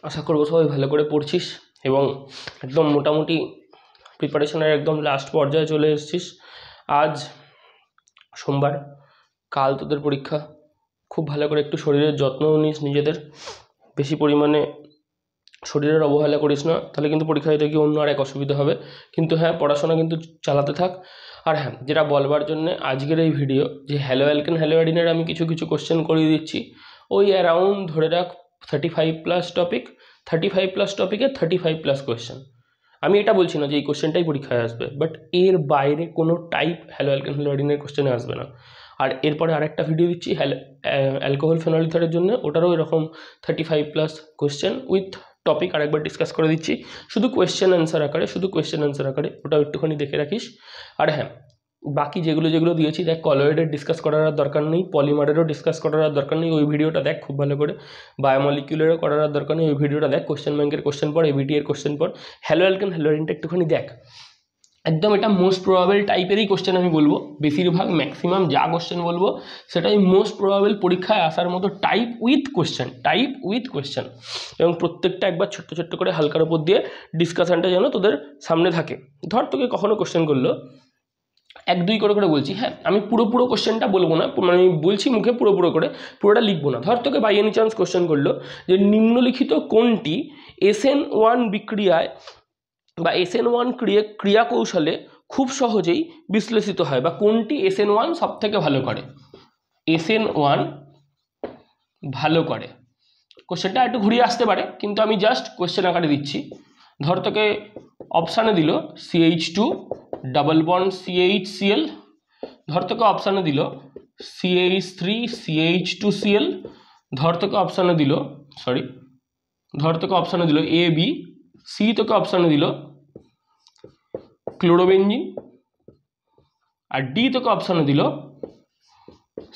আশা করব সবাই ভালো করে পড়ছিস এবং একদম মোটামুটি প্রিপারেশনের একদম লাস্ট পর্যায়ে চলে এসেছিস। আজ সোমবার, কাল তোদের পরীক্ষা। খুব ভালো করে একটু শরীরের যত্নও নিস নিজেদের, বেশি পরিমাণে শরীরের অবহেলা করিস না, তাহলে কিন্তু পরীক্ষা দিতে গিয়ে অন্য আর এক অসুবিধা হবে। কিন্তু হ্যাঁ, পড়াশোনা কিন্তু চালাতে থাক। আর হ্যাঁ, যেটা বলবার জন্য আজকের এই ভিডিও, যে হ্যালো অ্যালকেন হ্যালো অ্যাডিনের আমি কিছু কিছু কোশ্চেন করিয়ে দিচ্ছি। ওই অ্যারাউন্ড ধরে রাখ 35+ টপিক, 35+ টপিকে 35+ কোশ্চেন। আমি এটা বলছি না যে এই কোশ্চেনটাই পরীক্ষায় আসবে, বাট এর বাইরে কোনো টাইপ হ্যালো অ্যালকেন হ্যালো অ্যাডিনের কোশ্চেনে আসবে না। আর এরপরে আরেকটা ভিডিও দিচ্ছি অ্যালকোহল ফেনলিথের জন্য, ওটারও এরকম 35+ কোশ্চেন উইথ টপিক আরেকবার ডিসকাস করে দিচ্ছি, শুধু কোয়েশ্চেন অ্যান্সার আকারে, ওটাও একটুখানি দেখে রাখিস। আর হ্যাঁ, বাকি যেগুলো যেগুলো দিয়েছি দেখ, কলয়েডের ডিসকাস করার আর দরকার নেই, পলিমারেরও ডিসকাস করার আর দরকার নেই, ওই ভিডিওটা দেখ খুব ভালো করে। বায়োমলিকিউলেরও করার আর দরকার নেই, ওই ভিডিওটা দেখ। কোশ্চেন ব্যাংকের কোশ্চেন পর, এবিটি এর কোশ্চেন পর, হ্যালো অ্যালকেন হ্যালো অ্যাডিনটা একটুখানি দেখ। একদম এটা মোস্ট প্রবাবল টাইপেরই কোশ্চেন আমি বলবো, বেশিরভাগ ম্যাক্সিমাম যা কোশ্চেন বলবো সেটাই মোস্ট প্রবাবল পরীক্ষায় আসার মতো টাইপ উইথ কোশ্চেন, এবং প্রত্যেকটা একবার ছোট্ট ছোট্ট করে হালকার উপর দিয়ে ডিসকাশনটা যেন তোদের সামনে থাকে। ধর তোকে কখনো কোশ্চেন করলো, 1-2 করে বলছি, হ্যাঁ আমি পুরো কোশ্চেনটা বলবো না, মানে আমি বলছি মুখে পুরো করে, পুরোটা লিখবো না। ধর তোকে বাই এনি চান্স কোশ্চেন করলো যে নিম্নলিখিত কোনটি SN1 বিক্রিয়ায় বা SN1 ক্রিয়া কৌশলে খুব সহজেই বিশ্লেষিত হয়, বা কোনটি SN1 সব থেকে ভালো করে। SN1 ভালো করে, কোশ্চেনটা একটু ঘুরিয়ে আসতে পারে, কিন্তু আমি জাস্ট কোশ্চেন আকারে দিচ্ছি। ধর তোকে অপশানে দিল CH2 ডাবল বন্ড CHCl, ধর তোকে অপশানে দিল CH3 CH2Cl, ধর তোকে অপশানে দিল AB, C তোকে অপশানে দিল ক্লোরোবেনজিন, আর ডি তোকে অপশানে দিল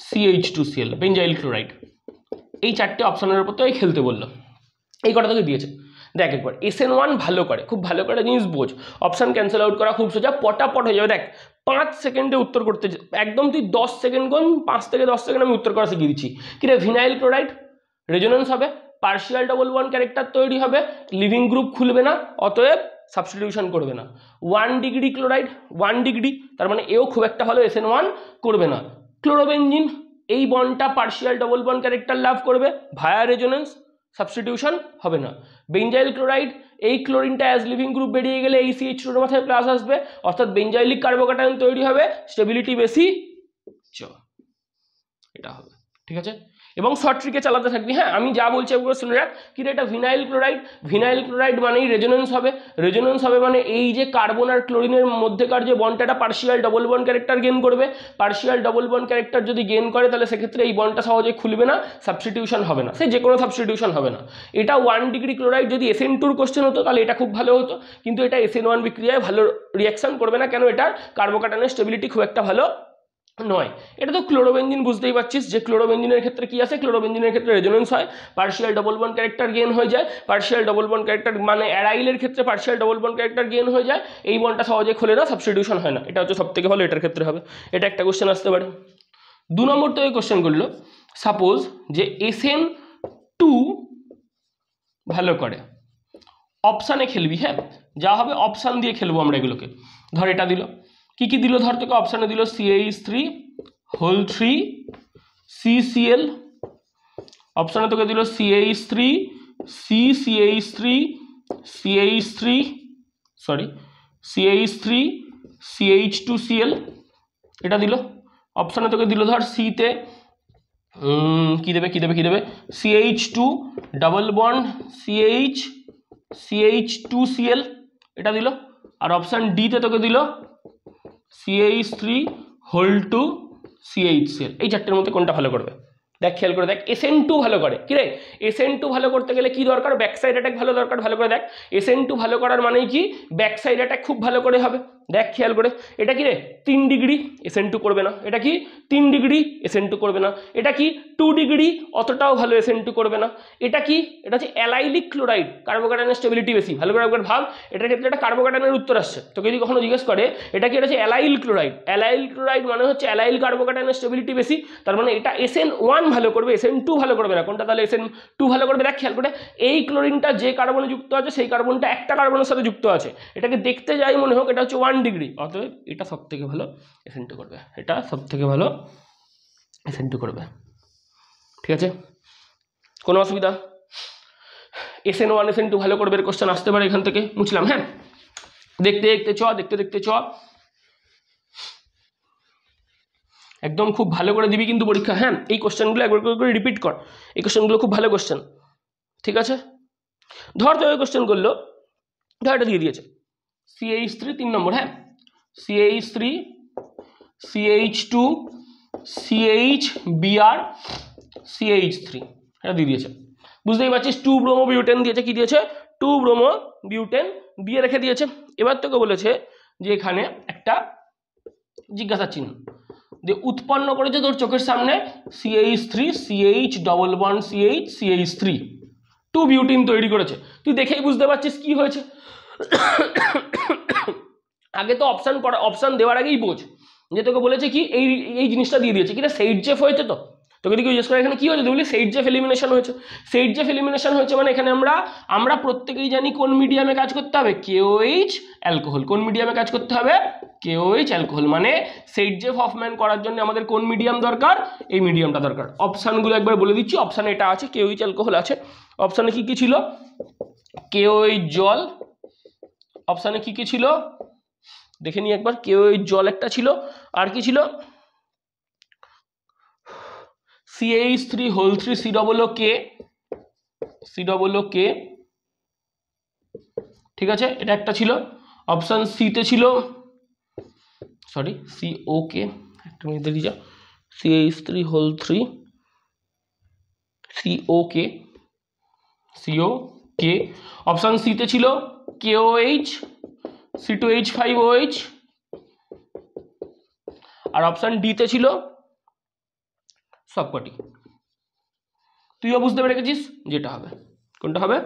CH2Cl বেঞ্জাইল ক্লোরাইড। এই চারটে অপশানের উপর তোকে খেলতে বললো, এই কটা তোকে দিয়েছে। দেখ একবার SN1 ভালো করে, খুব ভালো করে জিনিস বোঝ, অপশান ক্যান্সেল আউট করা খুব সোজা, পটাপট হয়ে যাবে। দেখ 5 সেকেন্ডে উত্তর করতে, একদম তুই 10 সেকেন্ড কোন 5 থেকে 10 সেকেন্ড আমি উত্তর করা শিখিয়ে দিচ্ছি। কিরে, ভিনাইল ক্লোরাইড রেজোনেন্স হবে, পার্শিয়াল ডবল বন্ড ক্যারেক্টার তৈরি হবে, লিভিং গ্রুপ খুলবে না, অতএব সাবস্টিটিউশন করবে না। 1 ডিগ্রি ক্লোরাইড 1 ডিগ্রি, তার মানে এও খুব একটা ভালো SN1 করবে না। ক্লোরোবেনজিন, এই বন্ডটা পার্শিয়াল ডবল বন্ড ক্যারেক্টার লাভ করবে, ভায়া রেজোনেন্স, সাবস্টিটিউশন হবে না। বেঞ্জাইল ক্লোরাইড, এই ক্লোরিনটা অ্যাজ লিভিং গ্রুপ বেরিয়ে গেলে এই CH2 এর মাথায় প্লাস আসবে, অর্থাৎ বেঞ্জাইলিক কার্বোক্যাটায়ন তৈরি হবে, স্টেবিলিটি বেশি, এটা হবে। ঠিক আছে, এবং শর্ট ট্রিকে চালাতে থাকবি। হ্যাঁ, আমি যা বলছি ওগুলো শুনে রাখ। কিন্তু এটা ভিনাইল ক্লোরাইড মানেই রেজোনেন্স হবে মানে এই যে কার্বন আর ক্লোরিনের মধ্যেকার যে বন্ডটা partial double bond character gain করবে, পার্শিয়াল ডবল বন্ড ক্যারেক্টার যদি গেন করে তাহলে সেক্ষেত্রে এই বন্ডটা সহজে খুলবে না, সাবস্টিটিউশন হবে না, সে যে কোনো সাবস্টিটিউশন হবে না। এটা 1 ডিগ্রি ক্লোরাইড যদি SN2 কোশ্চেন হতো তাহলে এটা খুব ভালো হতো, কিন্তু এটা SN1 বিক্রিয়ায় ভালো রিয়াকশন করবে না, কেন, এটার কার্বোক্যাটায়নের স্টেবিলিটি খুব একটা ভালো নয়। এটা তো ক্লোরোবেনজিন বুঝতেই পারছিস যে ক্লোরোবেনজিনের ক্ষেত্রে কি আছে, ক্লোরোবেনজিনের ক্ষেত্রে রেজোনেন্স হয়, partial double bond character gain হয়ে যায়, পার্শিয়াল ডবল বন্ড ক্যারেক্টার মানে অ্যারাইলের ক্ষেত্রে partial double bond character gain হয়ে যায়, এই বন্ডটা সহজে খোলে না, সাবস্টিটিউশন হয় না। এটা হচ্ছে সবথেকে ভালো, এটার ক্ষেত্রে হবে। এটা একটা কোশ্চেন আসতে পারে। 2 নম্বর তো এই কোশ্চেন করলো, সাপোজ যে SN2 ভালো করে, অপশানে খেলবি। হ্যাঁ, যা হবে অপশান দিয়ে খেলবো আমরা এগুলোকে। ধর এটা দিল, কি দিল, ধর তোকে অপশানে দিল CH3 CCl, অপশানে তোকে দিল CH3 এটা দিল। অপশানে তোকে দিল ধর সিতে কি দেবে CH2 ডাবল বন্ড CH2Cl, এটা দিল। আর অপশান ডিতে তোকে দিল CH3 এই চারটের মধ্যে কোনটা ভালো করবে? দেখ, খেয়াল করে দেখ, SN2 ভালো করে। কি রে, SN2 ভালো করতে গেলে কি দরকার? ব্যাক সাইড অ্যাটাক ভালো দরকার। ভালো করে দেখ, SN2 ভালো করার মানেই কি, ব্যাক সাইড অ্যাটাক খুব ভালো করে হবে। দেখ খেয়াল করে, এটা কি রে 3 ডিগ্রি, SN2 করবে না। এটা কি 3 ডিগ্রি, SN2 করবে না। এটা কি 2 ডিগ্রি, অতটাও ভালো SN2 করবে না। এটা কি, এটা হচ্ছে অ্যালাইলিক ক্লোরাইড, কার্বোক্যাটায়নের স্টেবিলিটি বেশি। ভালো করে একবার ভাব, এটার ক্ষেত্রে একটা কার্বোক্যাটায়নের উত্তর আসছে। তোকে যদি কখনো জিজ্ঞেস করে এটা কি, এটা হচ্ছে অ্যালাইল ক্লোরাইড। অ্যালাইল ক্লোরাইড মানে হচ্ছে অ্যালাইল কার্বোক্যাটায়নের স্টেবিলিটি বেশি, তার মানে এটা SN1 ভালো করবে, SN2 ভালো করবে না। কোনটা তাহলে SN2 ভালো করবে? দেখ খেয়াল করে, এই ক্লোরিনটা যে কার্বনে যুক্ত আছে সেই কার্বনটা একটা কার্বনের সাথে যুক্ত আছে, এটাকে দেখতে যাই মনে হোক এটা হচ্ছে 1 ডিগ্রি, অতএব এটা সব থেকে ভালো SN2 করবে, এটা সব থেকে ভালো SN2 করবে। ঠিক আছে, কোনো অসুবিধা? SN1 SN2 ভালো করবে, কোশ্চেন আসতে পারে এখান থেকে, বুঝলাম। হ্যাঁ, দেখতে দেখতে চ একদম খুব ভালো করে দিবি কিন্তু পরীক্ষা। হ্যাঁ, এই কোশ্চেনগুলো একবার করে রিপিট কর, এই কোশ্চেনগুলো খুব ভালো কোশ্চেন। ঠিক আছে, ধর তো ওই কোশ্চেন করলো, ধর এটা দিয়ে দিয়েছে CH3 3 নম্বর, হ্যাঁ CH3 CH2 CHBr CH3 এটা দিয়ে দিয়েছে, বুঝতেই পারছিস। 2 ব্রোমো বিউটেন দিয়েছে, কি দিয়েছে 2 ব্রোমো বিউটেন দিয়ে রেখে দিয়েছে। এবার তোকে বলেছে যে এখানে একটা জিজ্ঞাসা চিহ্ন দিয়ে উৎপন্ন করেছে তোর চোখের সামনে CH3 CH double bond CH CH3 2 butene তৈরি করেছে। তুই দেখেই বুঝতে পারছিস কি হয়েছে। আগে তো অপশন দেওয়ার আগেই বোঝ যে তোকে বলেছে কি এই জিনিসটা দিয়ে দিয়েছে, কিনা সেইডজেফ হয়েছে। তো তোকে যদি জিজ্ঞেস করে এখানে কি হয়েছে, তুই বলি সেইডজেফ এলিমিনেশন হয়েছে। সেইডজেফ এলিমিনেশন হয়েছে মানে এখানে আমরা প্রত্যেকেই জানি কোন মিডিয়ামে কাজ করতে হবে, KOH অ্যালকোহল। কোন মিডিয়ামে কাজ করতে হবে, KOH অ্যালকোহল। মানে সেইডজেফ হফম্যান করার জন্য আমাদের কোন মিডিয়াম দরকার, এই মিডিয়ামটা দরকার। অপশানগুলো একবার বলে দিচ্ছি, অপশানে এটা আছে, KOH অ্যালকোহল আছে। অপশানে কি কি ছিল, KOH জল। অপশানে কি কি ছিল দেখে নি একবার, KOH জল একটা ছিল, আর কি ছিল CH3 হোল 3 COOK COOK, ঠিক আছে, এটা একটা ছিল। অপশন সি তে ছিল সরি COK, একটা মিনিট দেখি যা, CH3 whole 3 COK option C তে ছিল KOH C2H5OH, আর অপশন ডি তে ছিল সবকটি। তুইও বুঝতে পেরে গেছিস যেটা হবে, কোনটা হবে,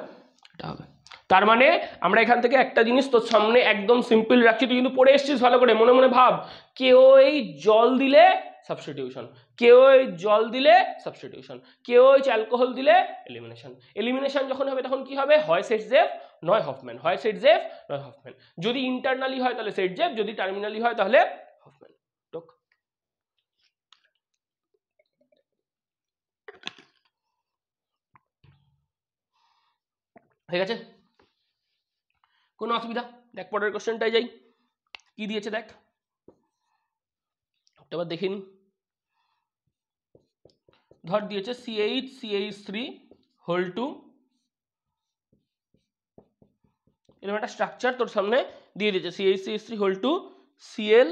এটা হবে। তার মানে আমরা এখান থেকে একটা জিনিস তোর সামনে একদম সিম্পল রাখছি, তুই কিন্তু পড়ে এসছিস ভালো করে, মনে মনে ভাব KOH জল দিলে সাবস্টিটিউশন, KOH জল দিলে সাবস্টিটিউশন, KOH অ্যালকোহল দিলে এলিমিনেশন। এলিমিনেশন যখন হবে তখন কি হবে, হয় সেইডজেফ নয় হফম্যান, হয় সেইডজেফ নয় হফম্যান। যদি ইন্টারনালি হয় তাহলে সেইডজেফ, যদি টার্মিনালি হয় তাহলে হফম্যান। ঠিক আছে, কোনো অসুবিধা? দেখ পরের কোশ্চেনটাই যাই, কি দিয়েছে দেখ, এবার দেখে নি। ধর দিয়েছে CH3 হোল 2, এরকম একটা স্ট্রাকচার তোর সামনে দিয়ে দিয়েছে, CH3 হোল 2 Cl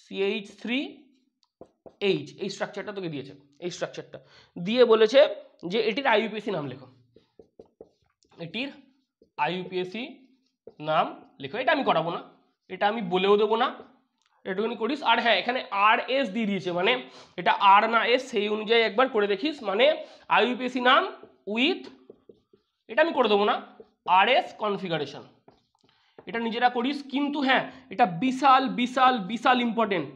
CH3H, এই স্ট্রাকচারটা তোকে দিয়েছে। এই স্ট্রাকচারটা দিয়ে বলেছে যে এটির IUPAC নাম লেখো, এটির IUPAC নাম লেখো। এটা আমি করাবো না, এটা আমি বলেও দেবো না, এটুকুনি করিস। আর হ্যাঁ, এখানে RS দিয়ে দিয়েছে, মানে এটা আর না এস সেই অনুযায়ী একবার করে দেখিস। মানে IUPAC নাম উইথ, এটা আমি করে দেবো না, RS কনফিগারেশন, এটা নিজেরা করিস। কিন্তু হ্যাঁ, এটা বিশাল বিশাল বিশাল ইম্পর্টেন্ট।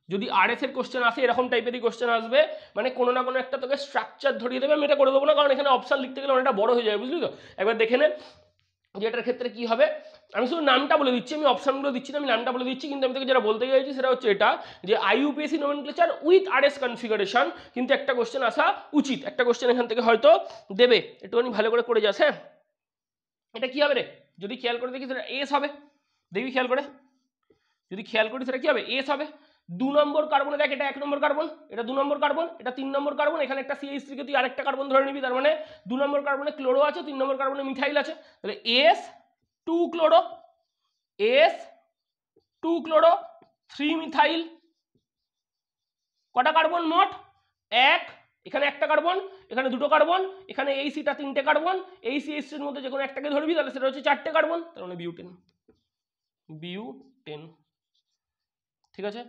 যদি RS এর কোশ্চেন আসে, এরকম টাইপেরই কোশ্চেন আসবে, মানে কোনো না কোনো একটা তোকে স্ট্রাকচার ধরিয়ে দেবে। আমি এটা করে দেবো না, কারণ এখানে অপশান লিখতে গেলে অনেকটা বড় হয়ে যাবে, বুঝলি তো। একবার দেখে নে যে এটার ক্ষেত্রে কি হবে। আমি শুধু নামটা বলে দিচ্ছি, আমি অপশানগুলো দিচ্ছি না, আমি নামটা বলে দিচ্ছি। কিন্তু আমি তোকে যেটা বলতে চাইছি সেটা হচ্ছে এটা, যে IUPAC nomenclature with RS configuration কিন্তু একটা কোশ্চেন আসা উচিত, একটা কোশ্চেন এখান থেকে হয়তো দেবে, একটুখানি ভালো করে করে যাস। হ্যাঁ, এটা কি হবে রে, যদি খেয়াল করে দেখি সেটা এস হবে, দেখবি খেয়াল করে, যদি খেয়াল করি সেটা কি হবে, এস হবে। 2 নম্বর কার্বনে দেখ, এটা 1 নম্বর কার্বন, এটা 2 নম্বর কার্বন, এটা 3 নম্বর কার্বন, এখানে একটা CH3 কে তুই আরেকটা কার্বন ধরে নিবি, তার মানে 2 নম্বর কার্বনে ক্লোরো আছে, 3 নম্বর কার্বনে মিথাইল আছে, তাহলে S2 chloro, S2 chloro 3 methyl. কটা কার্বন মোট, 1, এখানে একটা কার্বন, এখানে 2টো কার্বন, এখানে এই সিটা 3টে কার্বন, এই CH3 এর মধ্যে যে কোনো একটাকে ধরবি তাহলে সেটা হচ্ছে 4টে কার্বন, তার মানে বিউটেন। বিউটেন। ঠিক আছে,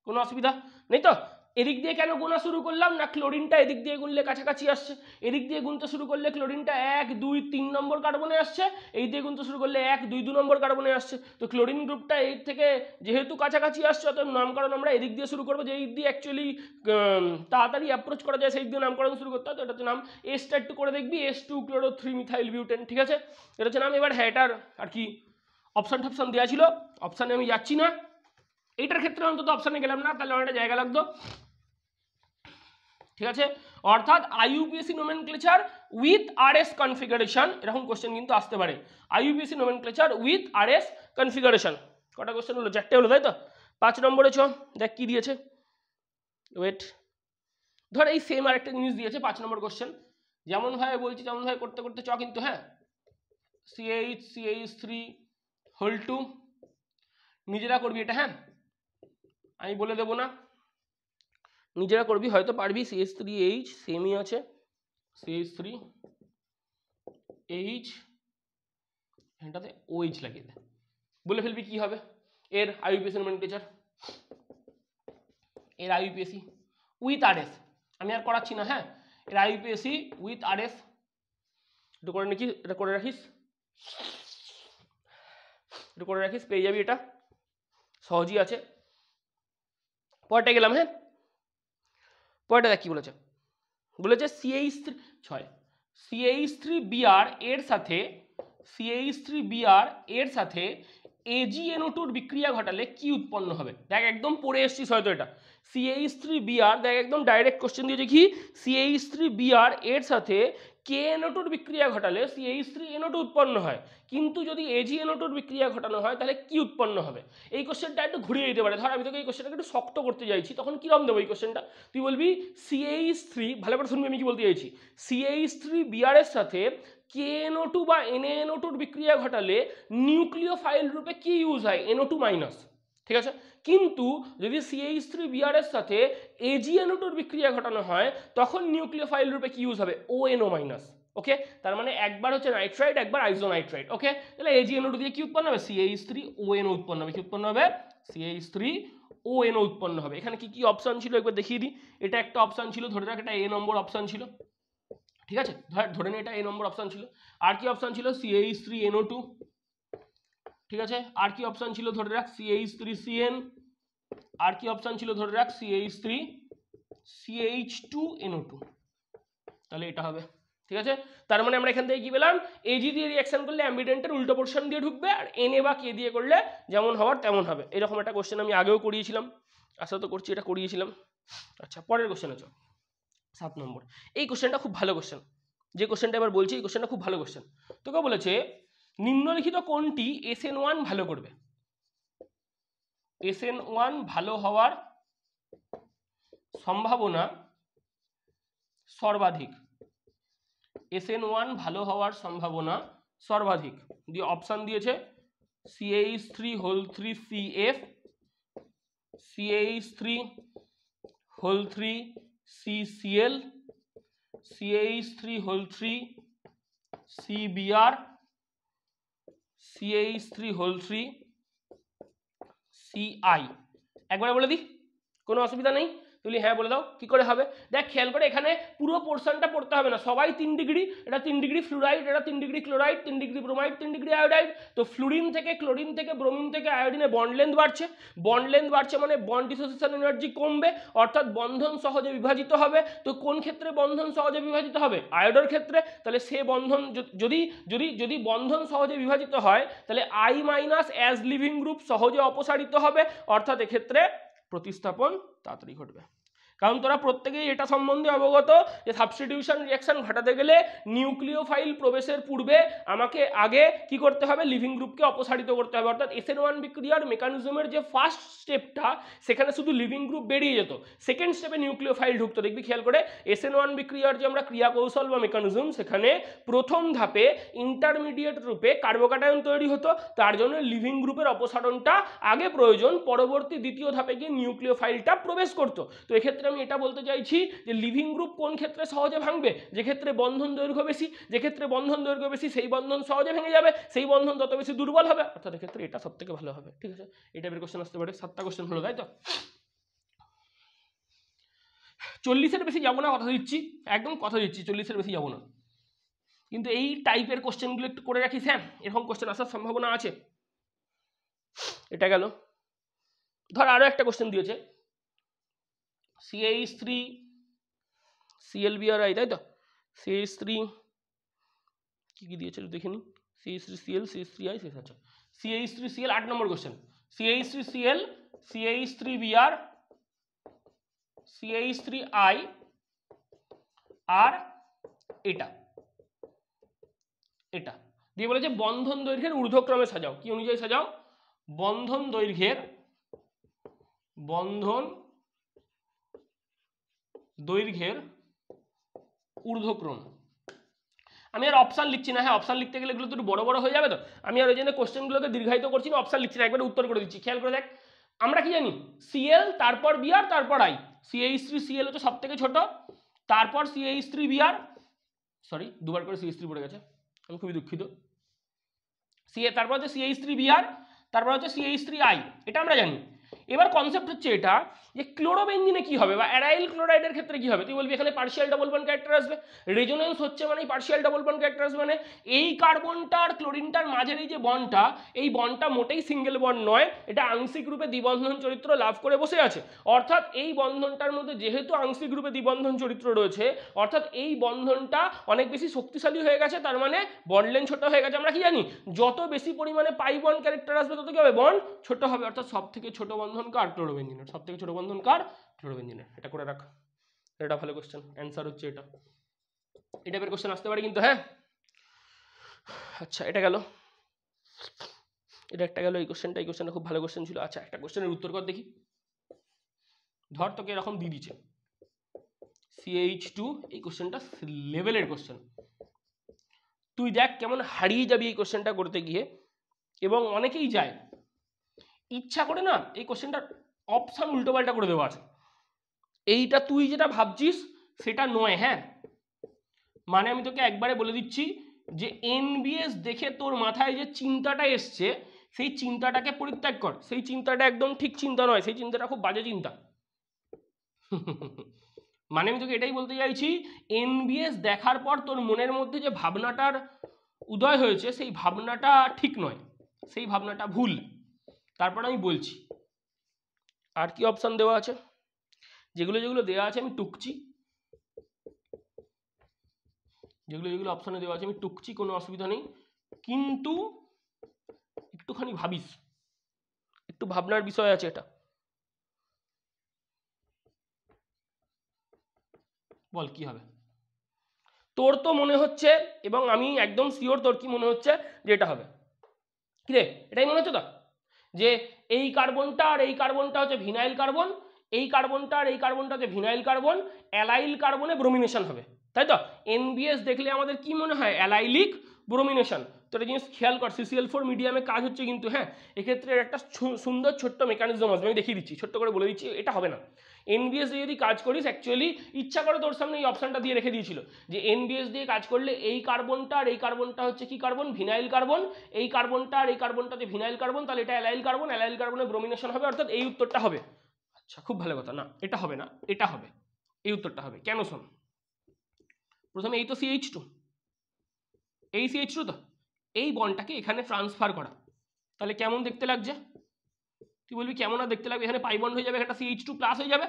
কোনো অসুবিধা নেই তো? এদিক দিয়ে কেন গোনা শুরু করলাম না, ক্লোরিনটা এদিক দিয়ে গুনলে কাছাকাছি আসছে, এদিক দিয়ে গুনতে শুরু করলে ক্লোরিনটা 1 2 3 নম্বর কার্বনে আসছে, এই দিয়ে গুনতে শুরু করলে 1 2 2 নম্বর কার্বনে আসছে। তো ক্লোরিন গ্রুপটা এই থেকে যেহেতু কাছাকাছি আসছে, অতএব নামকরণ আমরা এদিক দিয়ে শুরু করবো, যে এই দিয়ে অ্যাকচুয়ালি তাড়াতাড়ি অ্যাপ্রোচ করা যায় সেই দিয়ে নামকরণ শুরু করতে হয়। তো এটাতে নাম এসটা একটু করে দেখবি, S2 ক্লোরো 3 মিথাইল বিউটেন। ঠিক আছে, এটা হচ্ছে নাম। এবার হ্যাঁ, এটার আর কি অপশান টপশান দেওয়া ছিল, অপশানে আমি যাচ্ছি না, এইটার ক্ষেত্রে অন্তত অপশানে গেলাম না, তাহলে অনেকটা জায়গা লাগতো। ঠিক আছে, অর্থাৎ IUPAC nomenclature with RS configuration, এরকম কোশ্চেন কিন্তু আসতে পারে। IUPAC nomenclature with RS configuration. কটা কোশ্চেন হলো? 4টে হলো, তাই তো? 5 নম্বরে চ, দেখ কি দিয়েছে। ওয়েট, ধর এই সেম আরেকটা জিনিস দিয়েছে 5 নম্বর কোশ্চেন, যেমন ভাবে বলছি তেমন ভাবে করতে করতে চ কিন্তু। হ্যাঁ, CH3 হোল 2 নিজেরা করবি এটা, হ্যাঁ আমি বলে দেবো না, নিজেরা করবি, হয়তো পারবি। CH3H সেমই আছে, CH3H এটাতে OH লাগিয়ে দে, বলে ফেলবি কি হবে এর আইইউপিএসি নোমেনক্লেচার, এর আইইউপিএসি উইথ আরএস। আমি আর করাচ্ছি না, হ্যাঁ, এর আইইউপিএসি উইথ আরএস একটু করে নাকি, এটা করে রাখিস, একটু করে রাখিস, পেয়ে যাবি, এটা সহজই আছে। পরটা গেলাম, হ্যাঁ পরটা দেখ কি বলেছে, বলেছে CH3Br এর সাথে CH3Br এর সাথে AgNO2 বিক্রিয়া ঘটালে কি উৎপন্ন হবে। দেখ একদম পড়ে এসছিস হয়তো এটা, CH3Br, দেখ একদম ডাইরেক্ট কোশ্চেন দিয়েছে কি, CH3Br এর সাথে KNO2 বিক্রিয়া ঘটালে CH3NO2 উৎপন্ন হয়, কিন্তু যদি AgNO2 বিক্রিয়া ঘটানো হয় তাহলে কি উৎপন্ন হবে। এই কোশ্চেনটা একটু ঘুরিয়ে দিতে পারে। ধর আমি তোকে এই কোশ্চেনটাকে একটু শক্ত করতে চাইছি, তখন কিরম দেবো এই কোশ্চেনটা, তুই বলবি CH3, ভালো করে শুনবি আমি কি বলতে চাইছি, CH3Br এর সাথে KNO2 বা NaNO2 বিক্রিয়া ঘটালে নিউক্লিওফাইল রূপে কি ইউজ হয়, NO2 মাইনাস। ঠিক আছে, কিন্তু যদি CH3Br এর সাথে AgNO2 বিক্রিয়া ঘটানো হয় তখন নিউক্লিওফাইল রূপে কি ইউজ হবে, ONO মাইনাস। ওকে, তার মানে একবার হচ্ছে নাইট্রাইট, একবার আইসোনাইট্রাইট। ওকে, তাহলে AgNO2 দিয়ে কি উৎপন্ন হবে, CH3ONO উৎপন্ন হবে। কি উৎপন্ন হবে, CH3ONO উৎপন্ন হবে। এখানে কি কি অপশন ছিল একবার দেখিয়ে দিই। এটা একটা অপশন ছিল, ধরে রাখ এটা A নম্বর অপশন ছিল। ঠিক আছে, ধরে নে এটা A নম্বর অপশন ছিল। আর কি অপশন ছিল, CH3NO2। ঠিক আছে, আর কি অপশন ছিল, ধরে রাখ CH3CN। আর কি অপশন ছিল, ধরে রাখ CH2NO2। তাহলে এটা হবে। ঠিক আছে, তার মানে আমরা এখান থেকে কি পেলাম, Ag দিয়ে রিঅ্যাকশন করলে অ্যাম্বিডেন্টের উল্টো পোর্শন দিয়ে ঢুকবে, আর Na বা K দিয়ে করলে যেমন হওয়ার তেমন হবে। এরকম একটা কোশ্চেন আমি আগেও করিয়েছিলাম, আশা তো করছি এটা করিয়েছিলাম। আচ্ছা, পরের কোশ্চেনে চল, 7 নম্বর। এই কোশ্চেনটা খুব ভালো কোশ্চেন, যে কোশ্চেনটা এবার বলছি এই কোশ্চেনটা খুব ভালো কোশ্চেন। তোকে বলেছে নিম্নলিখিত কোনটি SN1 ভালো করবে। SN1 ভালো হওয়ার সম্ভাবনা সর্বাধিক, SN1 ভালো হওয়ার সম্ভাবনা সর্বাধিক দিয়ে অপশন দিয়েছে CH3CF, CH3CCl, CH3CBr, CH3CI। একবারে বলে দিই, কোনো অসুবিধা নেই, তুই হ্যাঁ বলে দাও কি করে হবে। দেখ খেয়াল করে, এখানে পুরো পোর্শনটা পড়তে হবে না, সবাই 3 ডিগ্রি, এটা 3 ডিগ্রি ফ্লুরাইড, এটা 3 degree chloride, 3 degree bromide, 3 degree iodide. তো ফ্লুরিন থেকে, ক্লোরিন থেকে, ব্রোমিন থেকে আয়োডিনে বন্ড লেন্থ বাড়ছে, বন্ড লেন্থ বাড়ছে মানে বন্ড ডিসোসিয়েশন এনার্জি কমবে, অর্থাৎ বন্ধন সহজে বিভাজিত হবে। তো কোন ক্ষেত্রে বন্ধন সহজে বিভাজিত হবে, আয়োডোর ক্ষেত্রে। তাহলে সে বন্ধন যদি যদি যদি বন্ধন সহজে বিভাজিত হয় তাহলে I minus as living group সহজে অপসারিত হবে, অর্থাৎ এক্ষেত্রে প্রতিস্থাপন তাড়াতাড়ি ঘটবে। কারণ তোরা প্রত্যেকেই এটা সম্বন্ধে অবগত যে সাবস্টিটিউশন রিঅ্যাকশন ঘটাতে গেলে নিউক্লিওফাইল প্রবেশের পূর্বে আমাকে আগে কি করতে হবে, লিভিং গ্রুপকে অপসারিত করতে হবে। অর্থাৎ SN1 বিক্রিয়ার মেকানিজমের যে ফার্স্ট স্টেপটা, সেখানে শুধু লিভিং গ্রুপ বেরিয়ে যেত, সেকেন্ড স্টেপে নিউক্লিওফাইল ঢুকতো। দেখবি খেয়াল করে, SN1 বিক্রিয়ার যে আমরা ক্রিয়া কৌশল বা মেকানিজম, সেখানে প্রথম ধাপে ইন্টারমিডিয়েট রূপে কার্বোকাটায়ন তৈরি হতো, তার জন্য লিভিং গ্রুপের অপসারণটা আগে প্রয়োজন, পরবর্তী দ্বিতীয় ধাপে গিয়ে নিউক্লিওফাইলটা প্রবেশ করতো। তো এক্ষেত্রে ক্ষেত্রে আমি এটা বলতে চাইছি যে লিভিং গ্রুপ কোন ক্ষেত্রে সহজে ভাঙবে, যে ক্ষেত্রে বন্ধন দৈর্ঘ্য বেশি, যে ক্ষেত্রে বন্ধন দৈর্ঘ্য বেশি সেই বন্ধন সহজে ভেঙে যাবে, সেই বন্ধন তত বেশি দুর্বল হবে, অর্থাৎ এক্ষেত্রে এটা সব থেকে ভালো হবে। ঠিক আছে, এই টাইপের কোশ্চেন আসতে পারে। 7টা কোশ্চেন হলো, তাই তো? 40-এর বেশি যাবো না, কথা দিচ্ছি, একদম কথা দিচ্ছি, 40-এর বেশি যাবো না, কিন্তু এই টাইপের কোশ্চেনগুলো একটু করে রাখিস। হ্যাঁ, এরকম কোশ্চেন আসার সম্ভাবনা আছে। এটা গেল। ধর আরো একটা কোশ্চেন দিয়েছে, CH3 ClBrI, তাই তো? CH3 কি কি দিয়েছে দেখে নি, CH3Cl CH3I শেষ আছে, CH3Cl 8 নম্বর কোশ্চেন, CH3Cl CH3Br CH3I আর এটা এটা দিয়ে বলেছে বন্ধন দৈর্ঘ্যের ঊর্ধ্বক্রমে সাজাও। কি অনুযায়ী সাজাও? বন্ধন দৈর্ঘ্যের ঊর্ধ্বক্রম। আমি আর অপশান লিখছি না, হ্যাঁ অপশান লিখতে গেলে এগুলো তো একটু বড় বড় হয়ে যাবে, তো আমি আর ওই জন্য কোশ্চেনগুলোকে দীর্ঘায়িত করছি না, অপশান লিখছি না, একবারে উত্তর করে দিচ্ছি। খেয়াল করে দেখ, আমরা কি জানি Cl তারপর Br তারপর I, CH3Cl হচ্ছে সব থেকে ছোট, তারপর CH3Br, সরি দুবার করে CH3 পড়ে গেছে, আমি খুবই দুঃখিত, তারপর হচ্ছে CH3Br, তারপর হচ্ছে CH3I, এটা আমরা জানি। এবার কনসেপ্ট হচ্ছে এটা যে ক্লোরোবেনজিনে কি হবে বা অ্যারাইল ক্লোরাইডের ক্ষেত্রে কি হবে। তুই বলবি এখানে পার্শিয়াল ডাবল বন্ড ক্যারেক্টার আসবে, রেজোনেন্স হচ্ছে মানে পার্শিয়াল ডাবল বন্ড ক্যারেক্টার আসবে, মানে এই কার্বনটার ক্লোরিনটার মাঝের এই যে বন্ডটা, এই বন্ডটা মোটেই সিঙ্গেল বন্ড নয়, এটা আংশিক রূপে দ্বিবন্ধন চরিত্র লাভ করে বসে আছে। অর্থাৎ এই বন্ধনটার মধ্যে যেহেতু আংশিক রূপে দ্বিবন্ধন চরিত্র রয়েছে, অর্থাৎ এই বন্ধনটা অনেক বেশি শক্তিশালী হয়ে গেছে, তার মানে বন্ড লেন্থ ছোট হয়ে গেছে। আমরা কি জানি যত বেশি পরিমাণে পাই বন্ড ক্যারেক্টার আসবে তত কি হবে, বন্ড ছোট হবে, অর্থাৎ সব থেকে ছোট বন্ধন কার, ক্লোরোবেনজিনের, সব থেকে ছোট বন্ধন কার, ক্লোরোবেনজিনের। এটা করে রাখ, এটা ভালো কোশ্চেন, অ্যান্সার হচ্ছে এটা। এই টাইপের কোশ্চেন আসতে পারে কিন্তু, হ্যাঁ। আচ্ছা এটা গেল, এটা একটা গেল, এই কোশ্চেনটা খুব ভালো কোশ্চেন ছিল। আচ্ছা একটা কোশ্চেনের উত্তর কর দেখি। ধর তোকে এরকম দিয়ে দিচ্ছে CH2, এই কোশ্চেনটা লেভেলের কোশ্চেন, তুই দেখ কেমন হারিয়ে যাবি এই কোশ্চেনটা করতে গিয়ে। এবং অনেকেই যায় ইচ্ছা করে না এই কোশ্চেনটার অপশান উল্টোপাল্টা করে দেওয়া আছে, এইটা তুই যেটা ভাবছিস সেটা নয়। হ্যাঁ, মানে আমি তোকে একবারে বলে দিচ্ছি যে NBS দেখে তোর মাথায় যে চিন্তাটা এসছে সেই চিন্তাটাকে পরিত্যাগ কর, সেই চিন্তাটা একদম ঠিক চিন্তা নয়, সেই চিন্তাটা খুব বাজে চিন্তা। মানে আমি তোকে এটাই বলতে চাইছি, NBS দেখার পর তোর মনের মধ্যে যে ভাবনাটার উদয় হয়েছে সেই ভাবনাটা ঠিক নয়, সেই ভাবনাটা ভুল। তারপর আমি বলছি আর কি অপশান দেওয়া আছে, যেগুলো যেগুলো দেওয়া আছে আমি টুকছি, যেগুলো অপশানে দেওয়া আছে আমি টুকছি, কোনো অসুবিধা নেই, কিন্তু একটুখানি ভাবিস, একটু ভাবনার বিষয় আছে এটা। বল কি হবে তোর? তো মনে হচ্ছে, এবং আমি একদম শিওর তোর কি মনে হচ্ছে যে এটা হবে, কি রে এটাই মনে হচ্ছে তো, যে এই কার্বনটা আর এই কার্বনটা হচ্ছে ভিনাইল কার্বন, এই কার্বনটা আর এই কার্বনটা হচ্ছে ভিনাইল কার্বন, অ্যালাইল কার্বনে ব্রোমিনেশন হবে, তাই তো? NBS দেখলে আমাদের কি মনে হয়, অ্যালাইলিক ব্রোমিনেশন। তো একটা জিনিস খেয়াল কর, CCl4 মিডিয়ামে কাজ হচ্ছে কিন্তু, হ্যাঁ এক্ষেত্রে একটা সুন্দর ছোট্ট মেকানিজম আসবে, আমি দেখিয়ে দিচ্ছি, ছোট্ট করে বলে দিচ্ছি, এটা হবে না। NBS দিয়ে যদি কাজ করিস, অ্যাকচুয়ালি ইচ্ছা করে তোর সামনে এই অপশানটা দিয়ে রেখে দিয়েছিল যে NBS দিয়ে কাজ করলে এই কার্বনটা আর এই কার্বনটা হচ্ছে কি কার্বন, ভিনাইল কার্বন, এই কার্বনটা আর এই কার্বনটা যে ভিনাইল কার্বন, তাহলে এটা অ্যালাইল কার্বন, অ্যালাইল কার্বনে ব্রোমিনেশন হবে, অর্থাৎ এই উত্তরটা হবে। আচ্ছা খুব ভালো কথা, না এটা হবে না, এটা হবে, এই উত্তরটা হবে। কেন শোন, প্রথমে এই তো CH2, এই CH2 তো এই বন্ডটাকে এখানে ট্রান্সফার করা, তাহলে কেমন দেখতে লাগছে? তুই বলবি কেমন আর দেখতে লাগবে, এখানে পাই বন্ড হয়ে যাবে, একটা CH2 প্লাস হয়ে যাবে,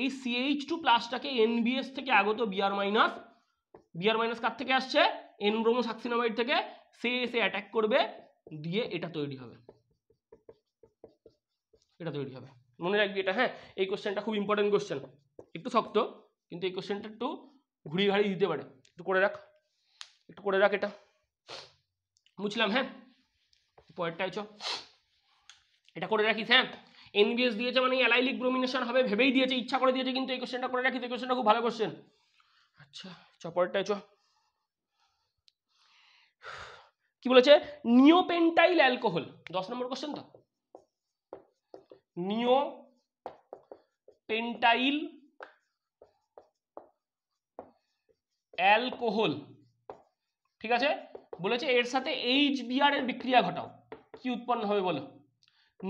এই CH2 প্লাসটাকে NBS থেকে আগত Br মাইনাস কার থেকে আসছে, N ব্রোমো সাকসিনামাইড থেকে, সে এসে অ্যাটাক করবে, দিয়ে এটা তৈরি হবে, এটা তৈরি হবে। মনে রাখবি এটা, হ্যাঁ এই কোশ্চেনটা খুব ইম্পর্টেন্ট কোশ্চেন, একটু শক্ত কিন্তু এই কোশ্চেনটা একটু ঘুরিয়ে ঘাড়ি দিতে পারে, একটু করে রাখ, একটু করে রাখ, এটা বুঝলাম। হ্যাঁ পরেরটাই চ, এটা করে রাখিস। হ্যাঁ NBS দিয়েছে মানে অ্যালাইলিক ব্রোমিনেশন হবে ভেবেই দিয়েছে, ইচ্ছা করে দিয়েছে, কিন্তু এই কোশ্চেনটা করে রাখিস, এই কোশ্চেনটা খুব ভালো কোশ্চেন। আচ্ছা চ পরেরটাই চ, কি বলেছে, নিওপেন্টাইল অ্যালকোহল, 10 নম্বর কোশ্চেন তো, নিওপেন্টাইল অ্যালকোহল, ঠিক আছে, বলেছে এর সাথে HBr এর বিক্রিয়া ঘটাও, কি উৎপন্ন হবে বলো?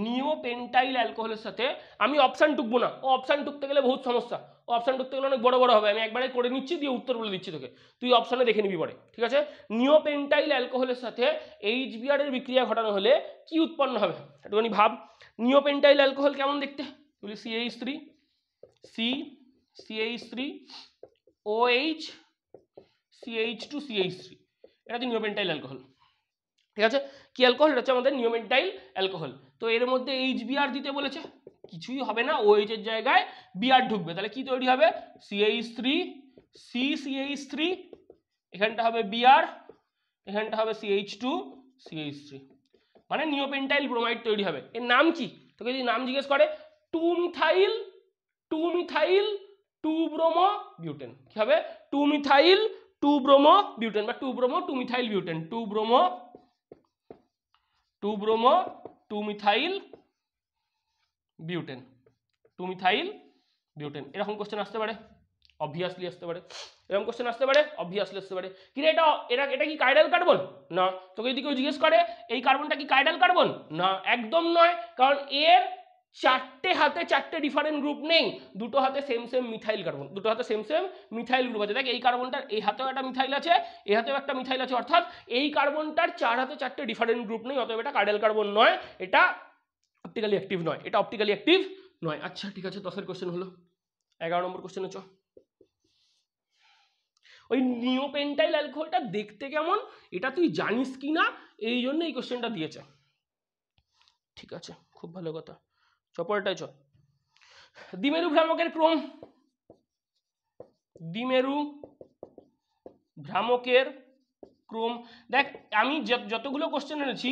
নিওপেন্টাইল অ্যালকোহলের সাথে, আমি অপশান টুকবো না, ও অপশান টুকতে গেলে বহুত সমস্যা, ও অপশান টুকতে গেলে অনেক বড় বড় হবে, আমি একবারে করে নিচ্ছি দিয়ে উত্তর বলে দিচ্ছি তোকে, তুই অপশানে দেখে নিবি পরে, ঠিক আছে? নিওপেন্টাইল অ্যালকোহলের সাথে HBr এর বিক্রিয়া ঘটানো হলে কি উৎপন্ন হবে একটুখানি ভাব। নিওপেন্টাইল অ্যালকোহল কেমন দেখতে? বলি CH3 CH3 OH CH2 CH3, এটা হচ্ছে নিওপেন্টাইল অ্যালকোহল, ঠিক আছে? কি অ্যালকোহল? এটা হচ্ছে আমাদের নিওপেন্টাইল অ্যালকোহল। তো এর মধ্যে HBr দিতে বলেছে, কিছুই হবে না, OH এর জায়গায় Br ঢুকবে, তাহলে কি তৈরি হবে? CH3 CH3, এখানটা হবে Br, এখানটা হবে CH2 CH3, মানে নিওপেন্টাইল ব্রোমাইড তৈরি হবে। এর নাম কি? তোকে যদি নাম জিজ্ঞেস করে, 2 মিথাইল 2 ব্রোমো বিউটেন, কি হবে? 2 মিথাইল 2 ব্রোমো বিউটেন, বা 2 bromo 2 methyl butane, 2 bromo 2 methyl butane, 2 methyl butane, এরকম কোশ্চেন আসতে পারে, অবভিয়াসলি আসতে পারে, এরকম কোশ্চেন আসতে পারে, অবভিয়াসলি আসতে পারে। কি রে, এটা কি কাইরাল কার্বন? না। তোকে যদি কেউ জিজ্ঞেস করে এই কার্বনটা কি কাইরাল কার্বন? না, একদম নয়, কারণ এর চারটে হাতে চারটে ডিফারেন্ট গ্রুপ নেই, দুটো হাতে সেম সেম মিথাইল কার্বন, দুটো হাতে সেম সেম মিথাইল গ্রুপ আছে। দেখ এই কার্বনটার এই হাতেও একটা মিথাইল আছে, এই হাতেও একটা মিথাইল আছে, অর্থাৎ এই কার্বনটার চার হাতে চারটে ডিফারেন্ট গ্রুপ নেই, অতএব এটা কাইরাল কার্বন নয়, এটা অপটিক্যালি অ্যাক্টিভ নয়, এটা অপটিক্যালি অ্যাক্টিভ নয়। আচ্ছা ঠিক আছে, 10 কোশ্চেন হলো, 11 নম্বর কোশ্চেনে চ। ওই নিওপেন্টাইল অ্যালকোহলটা দেখতে কেমন এটা তুই জানিস কি না, এই জন্য এই কোশ্চেনটা দিয়েছে, ঠিক আছে, খুব ভালো কথা। চপরটাই চ। দ্বিমেরু ভ্রামকের ক্রম, দ্বিমেরু ভ্রামকের ক্রম। দেখ আমি যতগুলো কোশ্চেন এনেছি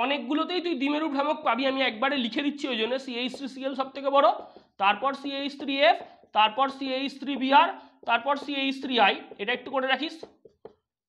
অনেকগুলোতেই তুই দ্বিমেরু ভ্রামক পাবি, আমি একবারে লিখে দিচ্ছি, ওই জন্য CH3Cl সব থেকে বড়, তারপর CH3F, তারপর CH3Br, তারপর CH3I, এটা একটু করে রাখিস।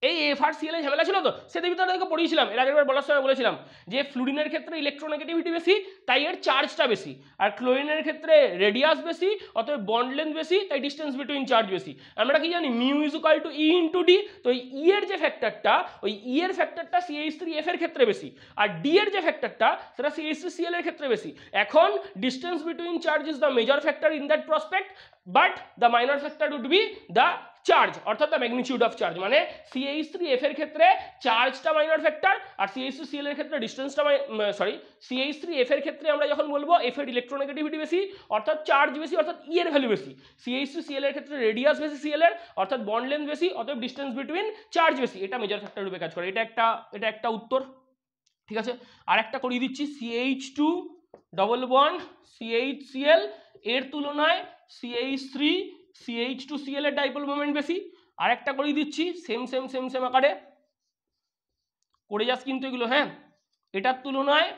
এই FrCl এর ঝামেলা ছিল তো, সেটার ভিতরে তোকে পড়িয়েছিলাম, এর আগের বার বলার সময় বলেছিলাম যে ফ্লুরিনের ক্ষেত্রে ইলেকট্রোনেগেটিভিটি বেশি, তাই এর চার্জটা বেশি, আর ক্লোরিনের ক্ষেত্রে রেডিয়াস বেশি, অতএব বন্ড লেন্থ বেশি, তাই ডিস্টেন্স বিটুইন চার্জ বেশি। আমরা কি জানি mu is equal to E into D, তো এই E এর যে ফ্যাক্টরটা, ওই E এর ফ্যাক্টরটা CH3F এর ক্ষেত্রে বেশি, আর D এর যে ফ্যাক্টরটা সেটা CH3Cl এর ক্ষেত্রে বেশি। এখন distance between charge is the major factor in that prospect, but the minor factor would be the charge, অর্থাৎ দ্য ম্যাগনিটিউড অফ চার্জ, মানে CH3F এর ক্ষেত্রে চার্জটা মাইনর ফ্যাক্টর, আর CH3Cl এর ক্ষেত্রে ডিস্টেন্সটা, CH3F এর ক্ষেত্রে আমরা যখন বলবো F এর ইলেকট্রোনেগেটিভিটি বেশি, অর্থাৎ চার্জ বেশি, অর্থাৎ E এর ভ্যালু বেশি, CH3Cl এর ক্ষেত্রে রেডিয়াস বেশি Cl এর, অর্থাৎ বন্ড লেন্থ বেশি, অতএব ডিস্টেন্স বিটুইন চার্জ বেশি, এটা মেজর ফ্যাক্টর রূপে কাজ করে। এটা একটা উত্তর, ঠিক আছে। আর একটা করিয়ে দিচ্ছি, CH2 ডবল বন্ড CHCl এর তুলনায় CH3CH2Cl এর ডাইপোল মোমেন্ট বেশি। আর একটা করিয়ে দিচ্ছি সেম সেম সেম সেম আকারে করে যাস কিন্তু এগুলো, হ্যাঁ, এটার তুলনায়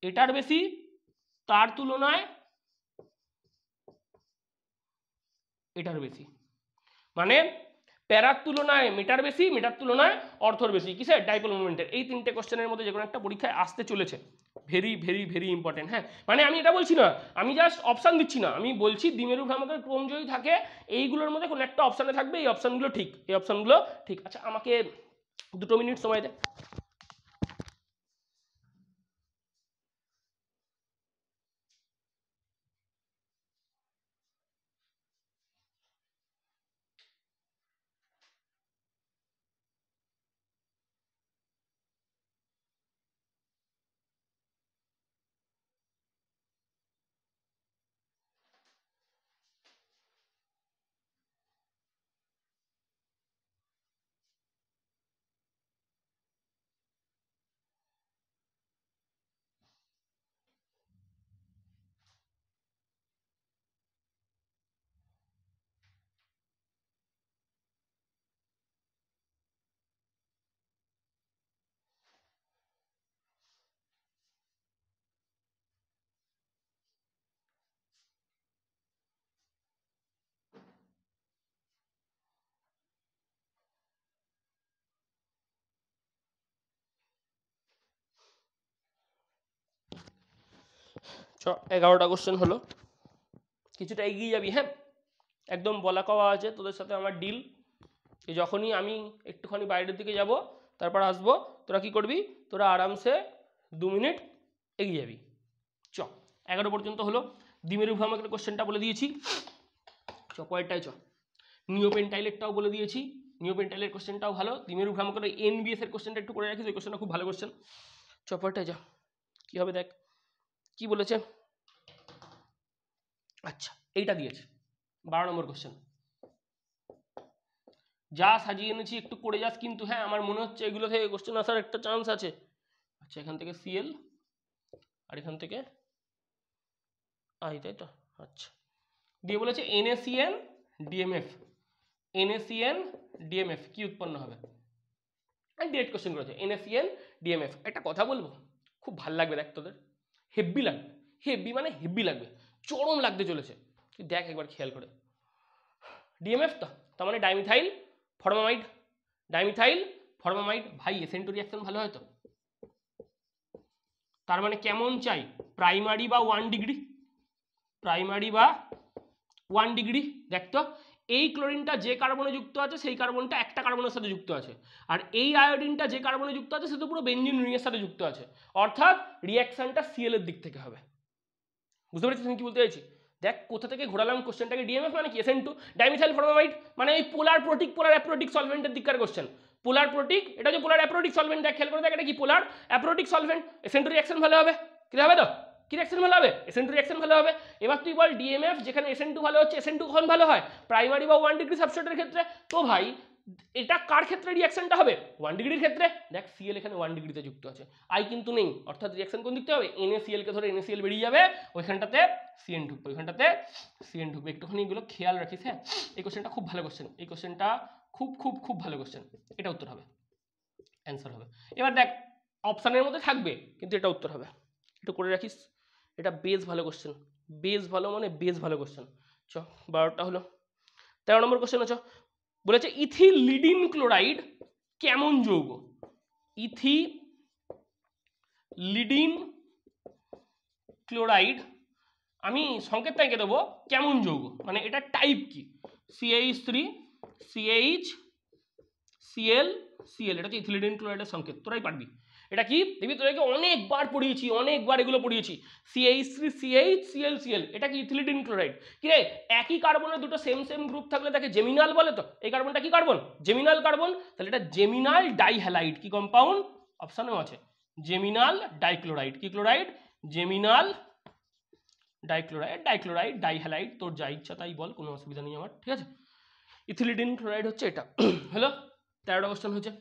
এটার বেশি, তার তুলনায় এটার বেশি, মানে প্যারার তুলনায় মিটার বেশি, মিটার তুলনায় অর্থর বেশি, কিসের? ডাইপোল মোমেন্টের। এই তিনটে কোশ্চেনের মধ্যে যে কোনো একটা পরীক্ষায় আসতে চলেছে, ভেরি ভেরি ভেরি ইম্পর্টেন্ট। হ্যাঁ, মানে আমি এটা বলছি না, আমি জাস্ট অপশান দিচ্ছি না, আমি বলছি দ্বিমেরু ভ্রামকের ক্রম যদি থাকে এইগুলোর মধ্যে কোনো একটা অপশানে থাকবে, এই অপশানগুলো ঠিক, এই অপশানগুলো ঠিক। আচ্ছা আমাকে 2 মিনিট সময় দে। চ, 11টা কোশ্চেন হলো, কিছুটা এগিয়ে যাবি, হ্যাঁ। একদম বলা কওয়া আছে তোদের সাথে আমার ডিল, যখনই আমি একটুখানি বাইরের দিকে যাব তারপর আসবো, তোরা কি করবি, তোরা আরামসে 2 মিনিট এগিয়ে যাবি। 11 পর্যন্ত হলো। দ্বিমেরু ভ্রামকের কোশ্চেনটা বলে দিয়েছি, পরেরটাই নিওপেন্টাইলেরটাও বলে দিয়েছি, নিওপেন্টাইলের কোশ্চেনটাও ভালো। দ্বিমেরু ভ্রামকের এনবিএস এর কোশ্চেনটা একটু করে রাখিস, ওই কোশ্চেনটা খুব ভালো কোশ্চেন। পরেরটাই যা, কি হবে দেখ কি বলেছে। আচ্ছা এইটা দিয়েছে 12 নম্বর কোশ্চেন, যা সাজিয়ে এনেছি একটু করে যাস কিন্তু, হ্যাঁ আমার মনে হচ্ছে এগুলো থেকে কোশ্চেন আসার একটা চান্স আছে। আচ্ছা এখান থেকে সিএল আর এখান থেকে আই, তাই তো। আচ্ছা দিয়ে বলেছে NaCN DMF, NaCN DMF কি উৎপন্ন হবে, আমি ডিরেক্ট কোশ্চেন করেছে NaCN DMF। একটা কথা বলবো, খুব ভাল লাগবে দেখ তোদের, হেভি লাগবে, হেভি মানে হেভি লাগবে, চরম লাগতে চলেছে, তুই দেখ একবার খেয়াল করে। ডিএমএফ তো তার মানে ডাইমিথাইল ফর্মামাইড, ডাইমিথাইল ফর্মামাইড। ভাই এসেন্টো রিয়াকশন ভালো হয় তো, তার মানে কেমন চাই, প্রাইমারি বা 1 ডিগ্রি, প্রাইমারি বা 1 ডিগ্রি। দেখ তো এই ক্লোরিনটা যে কার্বনে যুক্ত আছে সেই কার্বনটা একটা কার্বনের সাথে যুক্ত আছে, আর এই আয়োডিনটা যে কার্বনে যুক্ত আছে সে তো পুরো বেঞ্জিন রিংয়ের সাথে যুক্ত আছে, অর্থাৎ রিয়াকশনটা সিএল এর দিক থেকে হবে। বুঝতে পেরেছিস আমি কি বলতে চাইছি? দেখ কোথা থেকে ঘোরালাম কোশ্চেনটাকে। ডিএমএফ মানে কি, এসএন2 ডাইমিথাইল ফর্মামাইড, মানে এই পোলার প্রোটিক পোলার অ্যাপ্রোটিক সলভেন্টের দিককার কোশ্চেন। পোলার প্রোটিক, এটা যে পোলার অ্যাপ্রোটিক সলভেন্ট, দেখ খেয়াল করে দেখ এটা কি পোলার অ্যাপ্রোটিক সলভেন্ট, এসএন2 রিঅ্যাকশন ভালো হবে, কি হবে তো, কি রিঅ্যাকশন ভালো হবে, এসএন2 রিঅ্যাকশন ভালো হবে। এবার তুই বল ডিএমএফ যেখানে এসএন2 ভালো হচ্ছে, এসএন2 কখন ভালো হয়, প্রাইমারি বা 1 ডিগ্রি সাবস্ট্রেটের ক্ষেত্রে। তো ভাই এটা কার ক্ষেত্রে রিঅ্যাকশনটা হবে, 1 ডিগ্রির ক্ষেত্রে। দেখ সিএল এখানে 1 ডিগ্রিতে যুক্ত আছে, আই কিন্তু নেই, অর্থাৎ রিঅ্যাকশন কোন দিকতে হবে, NaCl কে ধরে NaCl বেরিয়ে যাবে, ওইখানটাতে সিএন ঢুকবে, ওইখানটাতে সিএন ঢুকবে। একটুখানি এগুলো খেয়াল রাখিস, হ্যাঁ এই কোশ্চেনটা খুব ভালো কোশ্চেন, এই কোশ্চেনটা খুব খুব খুব ভালো কোশ্চেন, এটা উত্তর হবে, অ্যান্সার হবে। এবার দেখ অপশানের মধ্যে থাকবে কিন্তু এটা উত্তর হবে, একটু করে রাখিস, এটা বেশ ভালো কোশ্চেন, বেশ ভালো মানে বেশ ভালো কোশ্চেন। 12টা হলো। 13 নম্বর কোশ্চেন আছে, বলেছে ইথিলিডিন ক্লোরাইড কেমন যৌগ, ইথিলিডিন ক্লোরাইড আমি সংকেত তাইকে দেবো কেমন যৌগ, মানে এটা টাইপ কি, CH3 CH Cl Cl, এটা হচ্ছে ইথিলিডিন ক্লোরাইডের সংকেত, তোরাই পারবি। এটা কি দেখবি, তোদেরকে অনেকবার পড়িয়েছি, অনেকবার এগুলো পড়িয়েছি। CH3 CH Cl Cl, এটা কি ইথিলিডিন ক্লোরাইড। কি রে, একই কার্বনের দুটো সেম সেম গ্রুপ থাকলে তাকে জেমিনাল বলে তো, এই কার্বনটা কি কার্বন, জেমিনাল কার্বন, তাহলে এটা জেমিনাল ডাইহ্যালাইড, কি কম্পাউন্ড, অপশনেও আছে জেমিনাল ডাইক্লোরাইড, কি ক্লোরাইড, জেমিনাল ডাইক্লোরাইড, ডাইক্লোরাইড ডাইহ্যালাইড, তোর যা ইচ্ছা তাই বল, কোনো অসুবিধা নেই আমার, ঠিক আছে। ইথিলিডিন ক্লোরাইড হচ্ছে এটা হলো। 13টা কোশ্চেন হচ্ছে,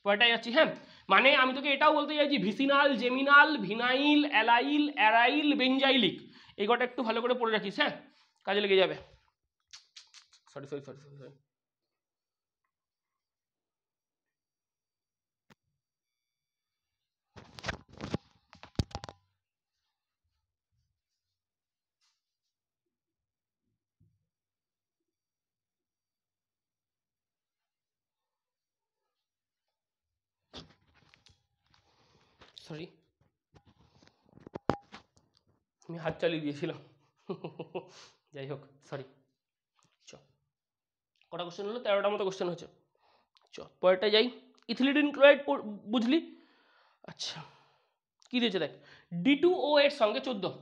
পরেরটাই যাচ্ছি। হ্যাঁ মানে আমি তোকে এটাও বলতে চাইছি, ভিসিনাল, জেমিনাল, ভিনাইল, অ্যালাইল, অ্যারাইল, বেঞ্জাইলিক, এই কটা একটু ভালো করে পড়ে রাখিস, হ্যাঁ কাজে লেগে যাবে। Sorry sorry sorry sorry sorry, আমি হাত চালিয়ে দিয়েছিলাম যাই হোক সরি। চ কটা কোশ্চেন হলো, 13টার মতো কোশ্চেন হচ্ছে। পরেরটা যাই। ইথিলিডিন ক্লোরাইড বুঝলি, আচ্ছা কি দিয়েছে দেখ, D2O এর সঙ্গে 14,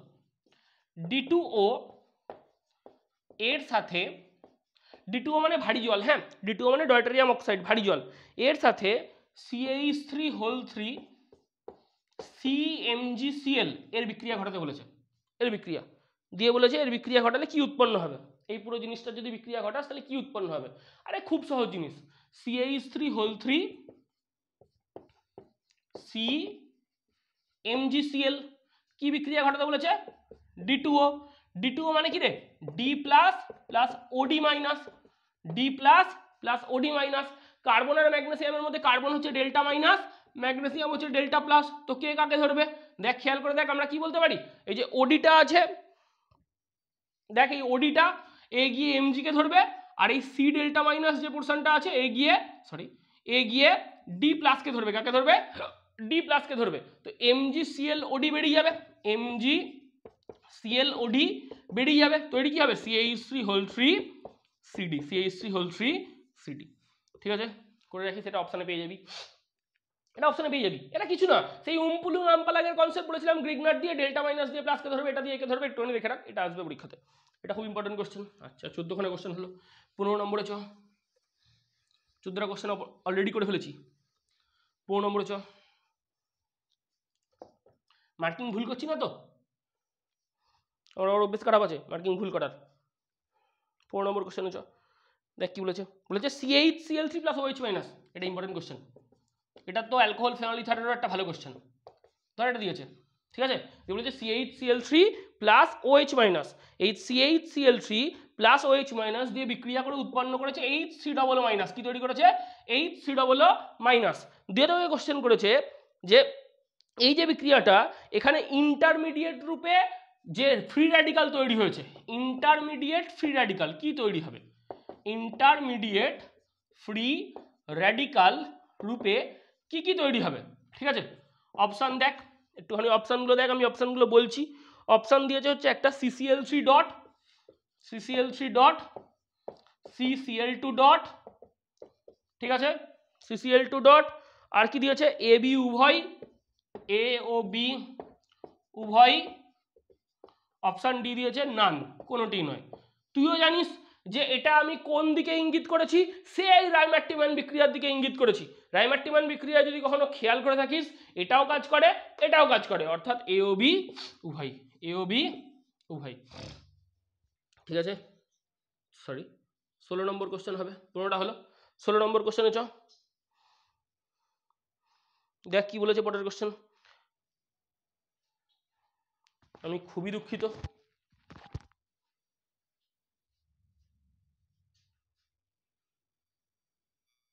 D2O এর সাথে, D2O মানে ভারী জল, হ্যাঁ D2O মানে ডয়টেরিয়াম অক্সাইড ভারী জল, এর সাথে CH3 CmgCl এর বিক্রিয়া ঘটাতে বলেছে, এর বিক্রিয়া দিয়ে বলেছে এর বিক্রিয়া ঘটালে কি উৎপন্ন হবে, এই পুরো জিনিসটা যদি বিক্রিয়া ঘটাস তাহলে কি উৎপন্ন হবে। আরে খুব সহজ জিনিস, CH3 CmgCl কি বিক্রিয়া ঘটাতে বলেছে, D2O, D2O মানে কি রে, D plus plus OD minus, D plus plus OD minus, carbon আর ম্যাগনেসিয়ামের মধ্যে কার্বন হচ্ছে ডেল্টা মাইনাস, ম্যাগনেসিয়াম হচ্ছে ডেল্টা প্লাস, তো কে কাকে ধরবে, দেখ খেয়াল করে দেখ আমরা কি বলতে পারি, এই যে ওডিটা আছে, দেখ এই ওডিটা এ গিয়ে এমজি কে ধরবে, আর এই সি ডেল্টা মাইনাস যে পোর্শনটা আছে এ গিয়ে ডি প্লাস কে ধরবে, কাকে ধরবে, ডি প্লাস কে ধরবে, তো MgCl OD বেরিয়ে যাবে, MgCl OD বেরিয়ে যাবে, তো এটি কি হবে CH3 CD, CH3 whole 3 CD. ঠিক আছে, করে রাখি, সেটা অপশানে পেয়ে যাবি, এটা অপশানে পেয়ে যাবি। এটা কিছু না, সেই উমপুলুং আমপালাগের কনসেপ্ট বলেছিলাম, গ্রিগনার দিয়ে ডেল্টা মাইনাস দিয়ে প্লাসকে ধরবে, এটা দিয়ে একে ধরবে, একটুখানি দেখে রাখ, এটা আসবে পরীক্ষাতে, এটা খুব ইম্পর্টেন্ট কোশ্চেন। আচ্ছা 14খানা কোশ্চেন হলো, 15 নম্বরে চ, 14টা কোশ্চেন অলরেডি করে ফেলেছি, 15 নম্বরে চ। মার্কিং ভুল করছি না তো, আমার অভ্যেস খারাপ আছে মার্কিং ভুল করার। 15 নম্বর কোশ্চেনে চ, দেখ কি বলেছে, বলেছে CH Cl3 plus OH minus, এটা ইম্পর্টেন্ট কোশ্চেন, এটা তো অ্যালকোহল ফেনল ইথারেরও একটা ভালো কোশ্চেন, ধর এটা দিয়েছে। ঠিক আছে, বলেছে CH Cl3 plus OH minus, এই CH Cl3 plus OH minus দিয়ে বিক্রিয়া করে উৎপন্ন করেছে HCl মাইনাস, কি তৈরি করেছে HCl মাইনাস। দিয়ে তোকে কোশ্চেন করেছে যে এই যে বিক্রিয়াটা এখানে ইন্টারমিডিয়েট রূপে যে ফ্রি র্যাডিক্যাল তৈরি হয়েছে, ইন্টারমিডিয়েট ফ্রি র্যাডিক্যাল কি তৈরি হবে, ইন্টারমিডিয়েট ফ্রি র্যাডিক্যাল রূপে কি কি তৈরি হবে। ঠিক আছে, অপশান দেখ, একটুখানি অপশানগুলো দেখ, আমি অপশানগুলো বলছি। অপশান দিয়েছে হচ্ছে একটা CCl3 dot, CCl3 dot, CCl2 dot, ঠিক আছে, CCl2 ডট, আর কি দিয়েছে AB উভয়, A ও B উভয়, অপশান ডি দিয়েছে নান, কোনোটি নয়। তুইও জানিস যে এটা আমি কোন দিকে ইঙ্গিত করেছি, সেই রাইমার্টিমান বিক্রিয়ার দিকে ইঙ্গিত করেছি। রাইমার্টিমান বিক্রিয়া যদি কখনো খেয়াল করে থাকিস, এটাও কাজ করে এটাও কাজ করে, অর্থাৎ এ ও বি উভয়, এ ও বি উভয়। ঠিক আছে, সরি 16 নম্বর কোশ্চেন হবে, 15টা হলো, 16 নম্বর কোশ্চেনে চ, দেখ কি বলেছে পরের কোশ্চেন। আমি খুবই দুঃখিত।